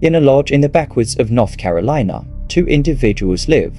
In a lodge in the backwoods of North Carolina, two individuals live,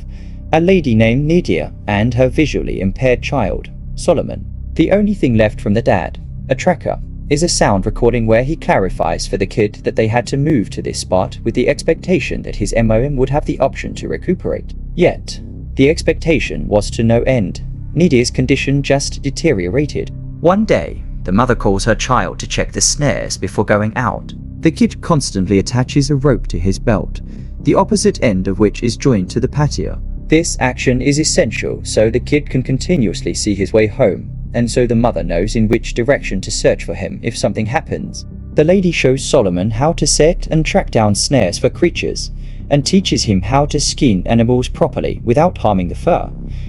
a lady named Nydia and her visually impaired child, Solomon. The only thing left from the dad, a tracker, is a sound recording where he clarifies for the kid that they had to move to this spot with the expectation that his MOM would have the option to recuperate. Yet, the expectation was to no end. Nydia's condition just deteriorated. One day, the mother calls her child to check the snares before going out. The kid constantly attaches a rope to his belt, the opposite end of which is joined to the patio. This action is essential so the kid can continuously see his way home, and so the mother knows in which direction to search for him if something happens. The lady shows Solomon how to set and track down snares for creatures, and teaches him how to skin animals properly without harming the fur,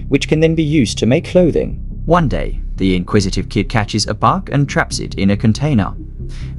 which can then be used to make clothing. One day, the inquisitive kid catches a bug and traps it in a container,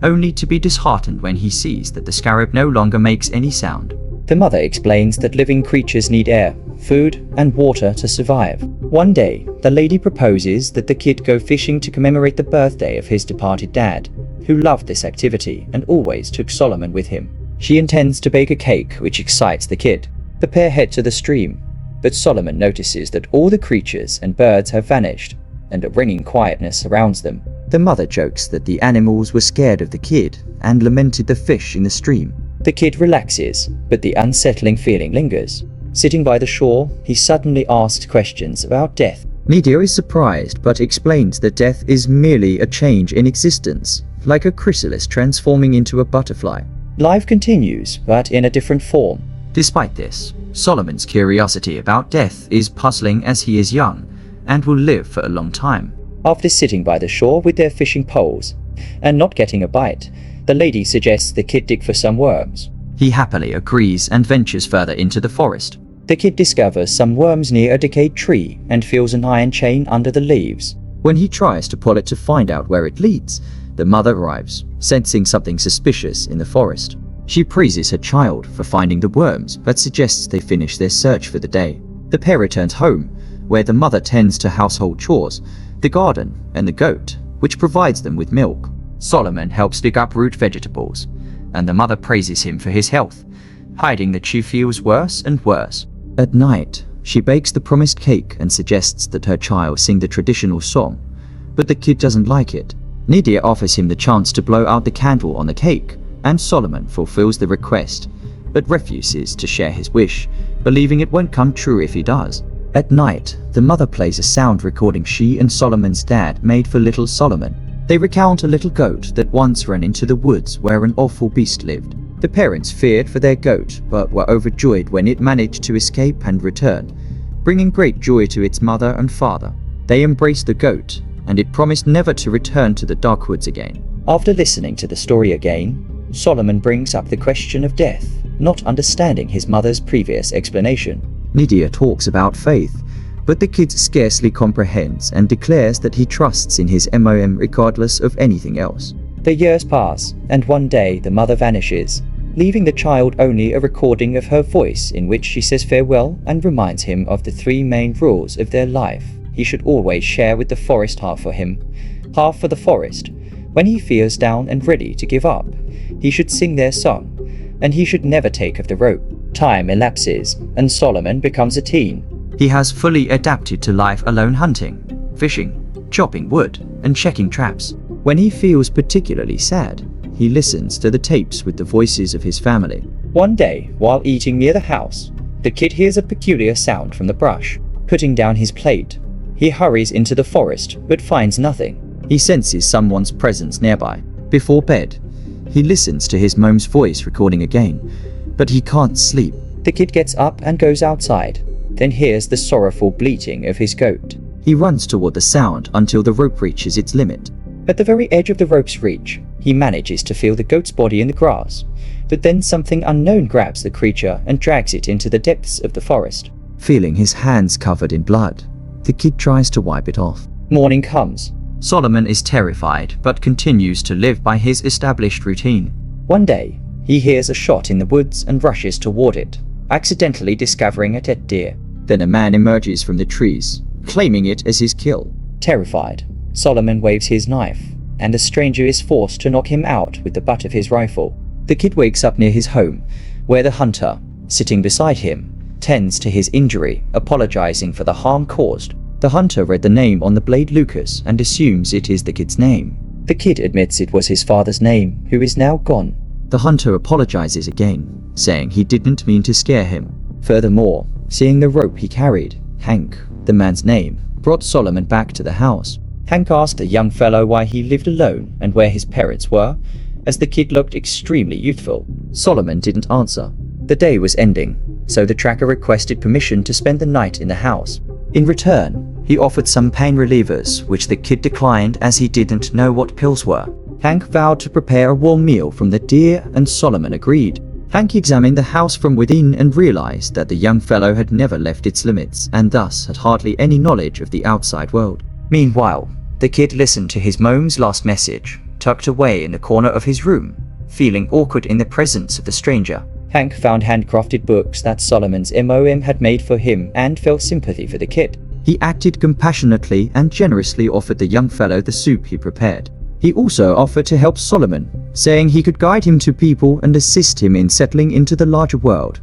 only to be disheartened when he sees that the scarab no longer makes any sound. The mother explains that living creatures need air, food, and water to survive. One day, the lady proposes that the kid go fishing to commemorate the birthday of his departed dad, who loved this activity and always took Solomon with him. She intends to bake a cake which excites the kid. The pair head to the stream, but Solomon notices that all the creatures and birds have vanished, and a ringing quietness surrounds them. The mother jokes that the animals were scared of the kid and lamented the fish in the stream. The kid relaxes, but the unsettling feeling lingers. Sitting by the shore, he suddenly asks questions about death. Nydia is surprised but explains that death is merely a change in existence, like a chrysalis transforming into a butterfly. Life continues, but in a different form. Despite this, Solomon's curiosity about death is puzzling as he is young and will live for a long time. After sitting by the shore with their fishing poles and not getting a bite, the lady suggests the kid dig for some worms. He happily agrees and ventures further into the forest. The kid discovers some worms near a decayed tree and feels an iron chain under the leaves. When he tries to pull it to find out where it leads, the mother arrives, sensing something suspicious in the forest. She praises her child for finding the worms but suggests they finish their search for the day. The pair returns home, where the mother tends to household chores, the garden, and the goat, which provides them with milk. Solomon helps dig up root vegetables, and the mother praises him for his health, hiding that she feels worse and worse. At night, she bakes the promised cake and suggests that her child sing the traditional song, but the kid doesn't like it. Nydia offers him the chance to blow out the candle on the cake, and Solomon fulfills the request, but refuses to share his wish, believing it won't come true if he does. At night, the mother plays a sound recording she and Solomon's dad made for little Solomon. They recount a little goat that once ran into the woods where an awful beast lived. The parents feared for their goat, but were overjoyed when it managed to escape and return, bringing great joy to its mother and father. They embraced the goat, and it promised never to return to the dark woods again. After listening to the story again, Solomon brings up the question of death, not understanding his mother's previous explanation. Nydia talks about faith, but the kid scarcely comprehends and declares that he trusts in his MOM regardless of anything else. The years pass, and one day the mother vanishes, leaving the child only a recording of her voice in which she says farewell and reminds him of the three main rules of their life. He should always share with the forest half for him, half for the forest. When he feels down and ready to give up, he should sing their song, and he should never take of the rope. Time elapses, and Solomon becomes a teen. He has fully adapted to life alone, hunting, fishing, chopping wood, and checking traps. When he feels particularly sad, he listens to the tapes with the voices of his family. One day, while eating near the house, the kid hears a peculiar sound from the brush. Putting down his plate, he hurries into the forest but finds nothing. He senses someone's presence nearby. Before bed, he listens to his mom's voice recording again, but he can't sleep. The kid gets up and goes outside, then hears the sorrowful bleating of his goat. He runs toward the sound until the rope reaches its limit. At the very edge of the rope's reach, he manages to feel the goat's body in the grass, but then something unknown grabs the creature and drags it into the depths of the forest. Feeling his hands covered in blood, the kid tries to wipe it off. Morning comes. Solomon is terrified but continues to live by his established routine. One day, he hears a shot in the woods and rushes toward it, accidentally discovering a dead deer. Then a man emerges from the trees, claiming it as his kill. Terrified, Solomon waves his knife, and the stranger is forced to knock him out with the butt of his rifle. The kid wakes up near his home, where the hunter, sitting beside him, tends to his injury, apologizing for the harm caused. The hunter read the name on the blade Lucas and assumes it is the kid's name. The kid admits it was his father's name, who is now gone. The hunter apologizes again, saying he didn't mean to scare him. Furthermore, seeing the rope he carried, Hank, the man's name, brought Solomon back to the house. Hank asked the young fellow why he lived alone and where his parents were, as the kid looked extremely youthful. Solomon didn't answer. The day was ending, so the tracker requested permission to spend the night in the house. In return, he offered some pain relievers, which the kid declined as he didn't know what pills were. Hank vowed to prepare a warm meal from the deer, and Solomon agreed. Hank examined the house from within and realized that the young fellow had never left its limits and thus had hardly any knowledge of the outside world. Meanwhile, the kid listened to his mom's last message, tucked away in the corner of his room, feeling awkward in the presence of the stranger. Hank found handcrafted books that Solomon's mom had made for him and felt sympathy for the kid. He acted compassionately and generously offered the young fellow the soup he prepared. He also offered to help Solomon, saying he could guide him to people and assist him in settling into the larger world.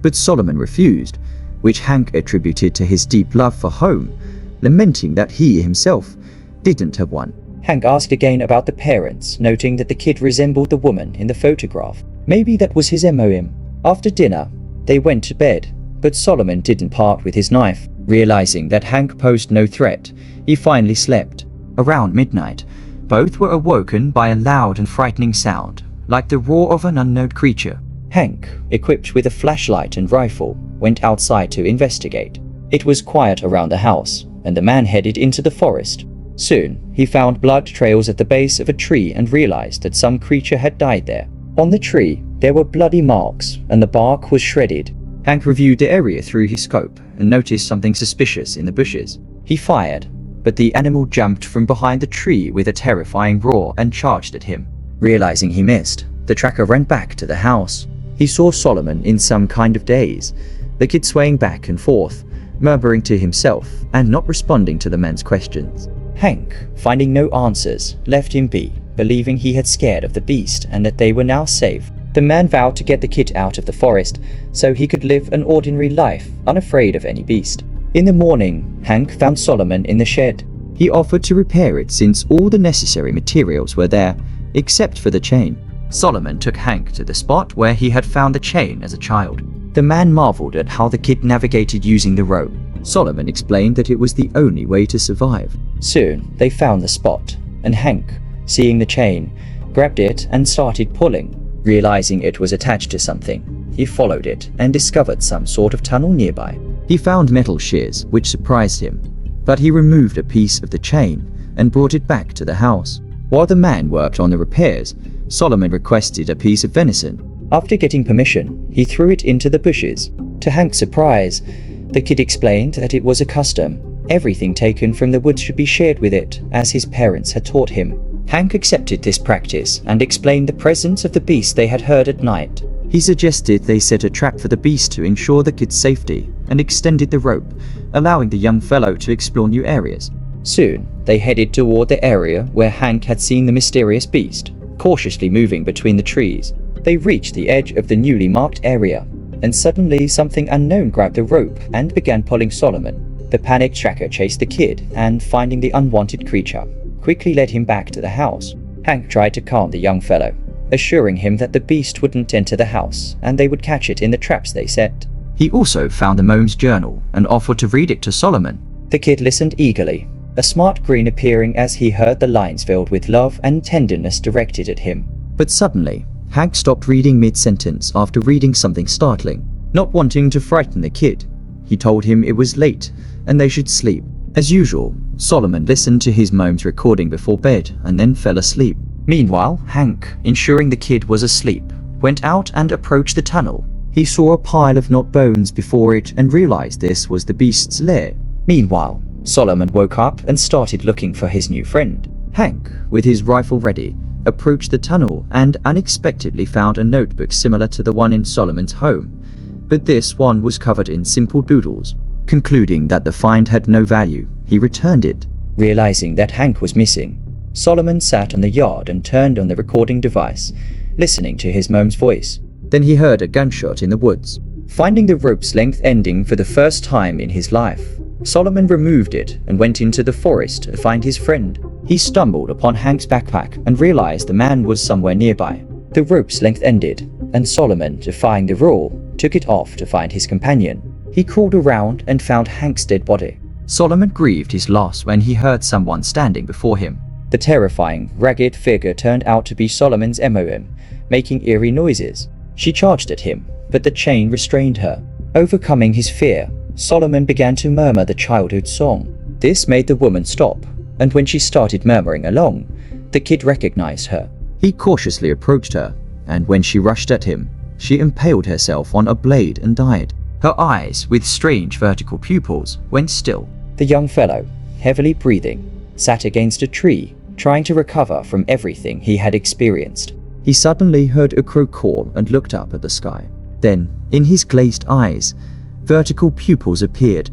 But Solomon refused, which Hank attributed to his deep love for home, lamenting that he himself didn't have one. Hank asked again about the parents, noting that the kid resembled the woman in the photograph. Maybe that was his mom. After dinner, they went to bed, but Solomon didn't part with his knife. Realizing that Hank posed no threat, he finally slept. Around midnight, both were awoken by a loud and frightening sound, like the roar of an unknown creature. Hank, equipped with a flashlight and rifle, went outside to investigate. It was quiet around the house, and the man headed into the forest. Soon, he found blood trails at the base of a tree and realized that some creature had died there. On the tree, there were bloody marks, and the bark was shredded. Hank reviewed the area through his scope and noticed something suspicious in the bushes. He fired, but the animal jumped from behind the tree with a terrifying roar and charged at him. Realizing he missed, the tracker ran back to the house. He saw Solomon in some kind of daze, the kid swaying back and forth, murmuring to himself and not responding to the man's questions. Hank, finding no answers, left him be, believing he had scared of the beast and that they were now safe. The man vowed to get the kid out of the forest so he could live an ordinary life, unafraid of any beast. In the morning, Hank found Solomon in the shed. He offered to repair it since all the necessary materials were there, except for the chain. Solomon took Hank to the spot where he had found the chain as a child. The man marveled at how the kid navigated using the rope. Solomon explained that it was the only way to survive. Soon, they found the spot, and Hank, seeing the chain, grabbed it and started pulling. Realizing it was attached to something, he followed it and discovered some sort of tunnel nearby. He found metal shears, which surprised him, but he removed a piece of the chain and brought it back to the house. While the man worked on the repairs, Solomon requested a piece of venison. After getting permission, he threw it into the bushes. To Hank's surprise, the kid explained that it was a custom. Everything taken from the woods should be shared with it, as his parents had taught him. Hank accepted this practice and explained the presence of the beast they had heard at night. He suggested they set a trap for the beast to ensure the kid's safety and extended the rope, allowing the young fellow to explore new areas. Soon, they headed toward the area where Hank had seen the mysterious beast, cautiously moving between the trees. They reached the edge of the newly marked area, and suddenly something unknown grabbed the rope and began pulling Solomon. The panicked tracker chased the kid and, finding the unwanted creature, quickly led him back to the house. Hank tried to calm the young fellow, assuring him that the beast wouldn't enter the house and they would catch it in the traps they set. He also found the mom's journal and offered to read it to Solomon. The kid listened eagerly, a smart grin appearing as he heard the lines filled with love and tenderness directed at him. But suddenly, Hank stopped reading mid-sentence after reading something startling. Not wanting to frighten the kid, he told him it was late and they should sleep. As usual, Solomon listened to his mom's recording before bed and then fell asleep. Meanwhile, Hank, ensuring the kid was asleep, went out and approached the tunnel. He saw a pile of knot bones before it and realized this was the beast's lair. Meanwhile, Solomon woke up and started looking for his new friend. Hank, with his rifle ready, approached the tunnel and unexpectedly found a notebook similar to the one in Solomon's home, but this one was covered in simple doodles. Concluding that the find had no value, he returned it. Realizing that Hank was missing, Solomon sat on the yard and turned on the recording device, listening to his mom's voice. Then he heard a gunshot in the woods. Finding the rope's length ending for the first time in his life, Solomon removed it and went into the forest to find his friend. He stumbled upon Hank's backpack and realized the man was somewhere nearby. The rope's length ended, and Solomon, defying the rule, took it off to find his companion. He crawled around and found Hank's dead body. Solomon grieved his loss when he heard someone standing before him. The terrifying, ragged figure turned out to be Solomon's MOM, making eerie noises. She charged at him, but the chain restrained her. Overcoming his fear, Solomon began to murmur the childhood song. This made the woman stop, and when she started murmuring along, the kid recognized her. He cautiously approached her, and when she rushed at him, she impaled herself on a blade and died. Her eyes, with strange vertical pupils, went still. The young fellow, heavily breathing, sat against a tree, trying to recover from everything he had experienced. He suddenly heard a crow call and looked up at the sky. Then, in his glazed eyes, vertical pupils appeared,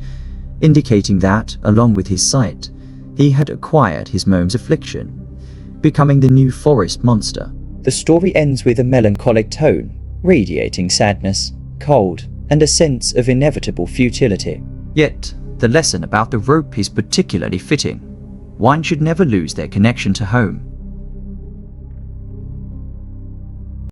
indicating that, along with his sight, he had acquired his mom's affliction, becoming the new forest monster. The story ends with a melancholic tone, radiating sadness, cold, and a sense of inevitable futility. Yet, the lesson about the rope is particularly fitting. One should never lose their connection to home.